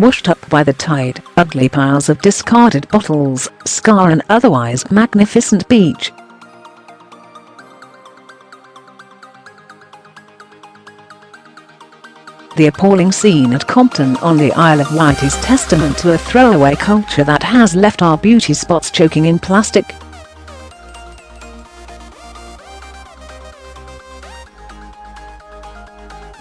washed up by the tide, ugly piles of discarded bottles scar an otherwise magnificent beach. The appalling scene at Compton on the Isle of Wight is testament to a throwaway culture that has left our beauty spots choking in plastic.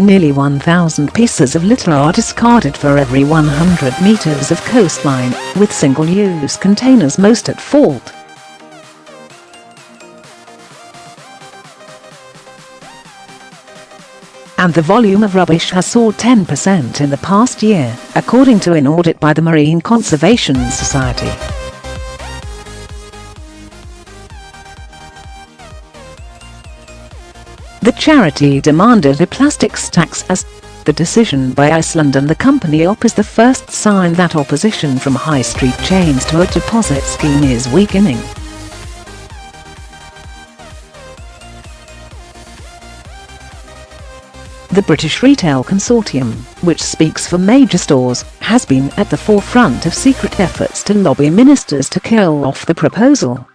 Nearly 1,000 pieces of litter are discarded for every 100 meters of coastline, with single-use containers most at fault. And the volume of rubbish has soared 10% in the past year, according to an audit by the Marine Conservation Society. The charity demanded a plastics tax as the decision by Iceland and the company is the first sign that opposition from high street chains to a deposit scheme is weakening. The British Retail Consortium, which speaks for major stores, has been at the forefront of secret efforts to lobby ministers to kill off the proposal.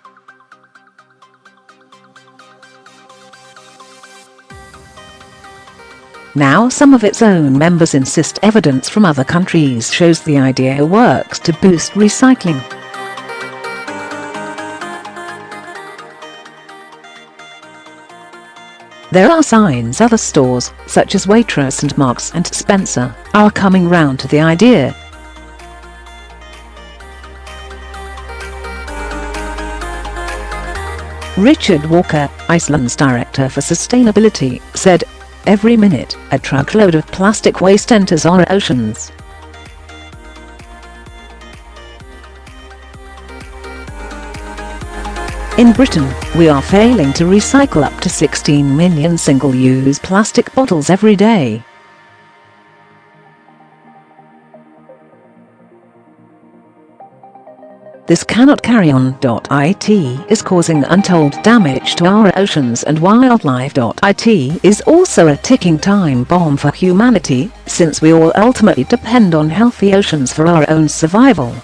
Now some of its own members insist evidence from other countries shows the idea works to boost recycling. There are signs other stores, such as Waitrose and Marks and Spencer, are coming round to the idea. Richard Walker, Iceland's Director for Sustainability, said, "Every minute, a truckload of plastic waste enters our oceans." In Britain, we are failing to recycle up to 16 million single-use plastic bottles every day. This cannot carry on.It is causing untold damage to our oceans, and wildlife.It is also a ticking time bomb for humanity, since we all ultimately depend on healthy oceans for our own survival.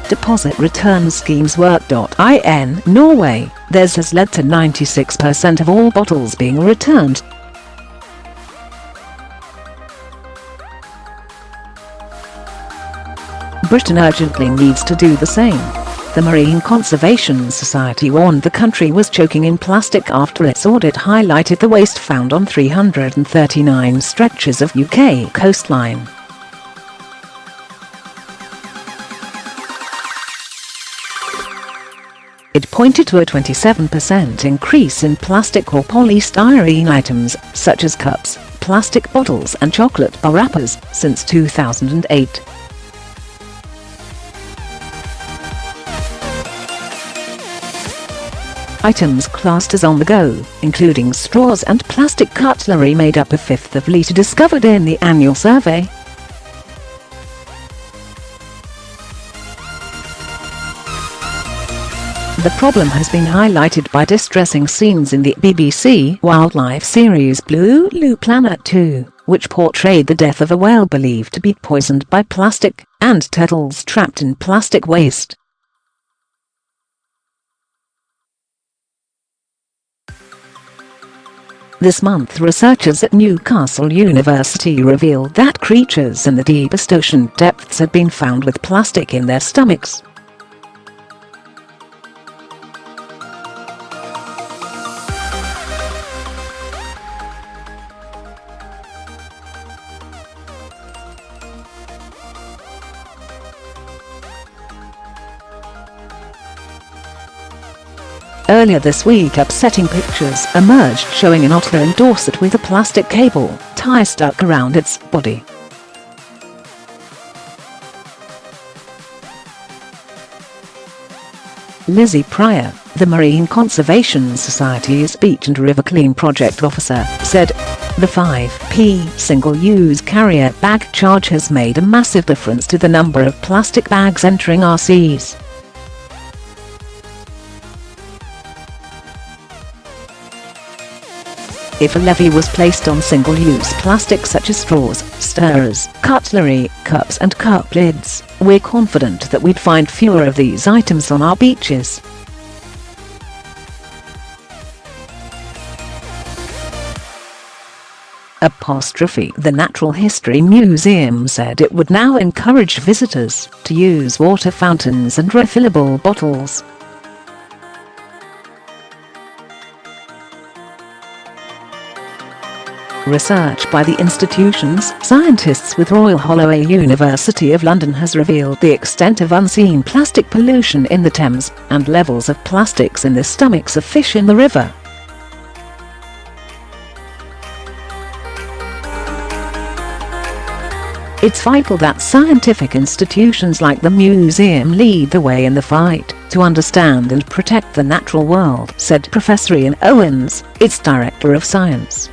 Deposit return schemes work.In Norway, theirs has led to 96% of all bottles being returned. Britain urgently needs to do the same. The Marine Conservation Society warned the country was choking in plastic after its audit highlighted the waste found on 339 stretches of UK coastline. It pointed to a 27% increase in plastic or polystyrene items, such as cups, plastic bottles and chocolate bar wrappers, since 2008. Items classed as on the go, including straws and plastic cutlery, made up a fifth of litter discovered in the annual survey. The problem has been highlighted by distressing scenes in the BBC wildlife series Blue Planet 2, which portrayed the death of a whale believed to be poisoned by plastic, and turtles trapped in plastic waste. This month, researchers at Newcastle University revealed that creatures in the deepest ocean depths had been found with plastic in their stomachs. Earlier this week, upsetting pictures emerged showing an otter in Dorset with a plastic cable tie stuck around its body. Lizzie Pryor, the Marine Conservation Society's Beach and River Clean Project officer, said, "The 5p single-use carrier bag charge has made a massive difference to the number of plastic bags entering our seas." If a levy was placed on single-use plastic such as straws, stirrers, cutlery, cups and cup lids, we're confident that we'd find fewer of these items on our beaches. The Natural History Museum said it would now encourage visitors to use water fountains and refillable bottles. Research by the institution's scientists with Royal Holloway University of London has revealed the extent of unseen plastic pollution in the Thames and levels of plastics in the stomachs of fish in the river. It's vital that scientific institutions like the museum lead the way in the fight to understand and protect the natural world, said Professor Ian Owens, its Director of Science.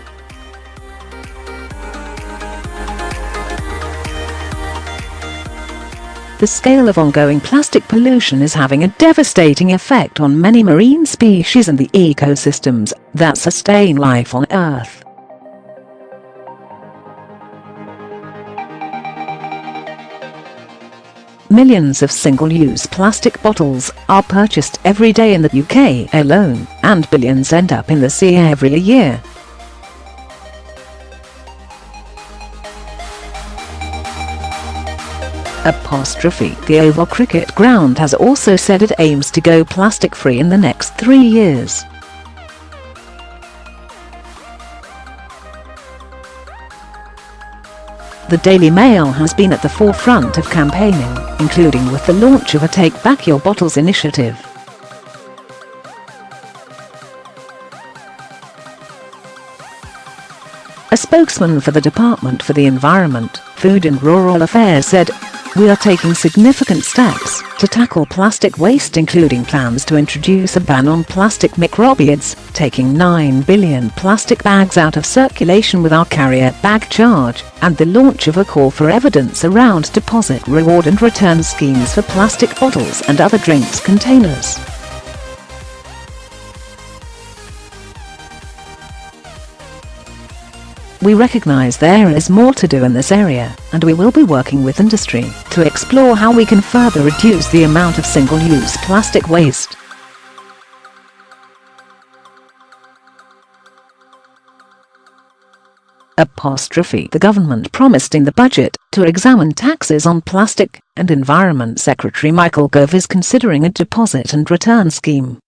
The scale of ongoing plastic pollution is having a devastating effect on many marine species and the ecosystems that sustain life on Earth. Millions of single-use plastic bottles are purchased every day in the UK alone, and billions end up in the sea every year. The Oval Cricket Ground has also said it aims to go plastic-free in the next 3 years. The Daily Mail has been at the forefront of campaigning, including with the launch of a Take Back Your Bottles initiative. A spokesman for the Department for the Environment, Food and Rural Affairs said, "We are taking significant steps to tackle plastic waste, including plans to introduce a ban on plastic microbeads, taking 9 billion plastic bags out of circulation with our carrier bag charge, and the launch of a call for evidence around deposit, reward and return schemes for plastic bottles and other drinks containers." We recognise there is more to do in this area, and we will be working with industry to explore how we can further reduce the amount of single-use plastic waste. The government promised in the budget to examine taxes on plastic, and Environment Secretary Michael Gove is considering a deposit and return scheme.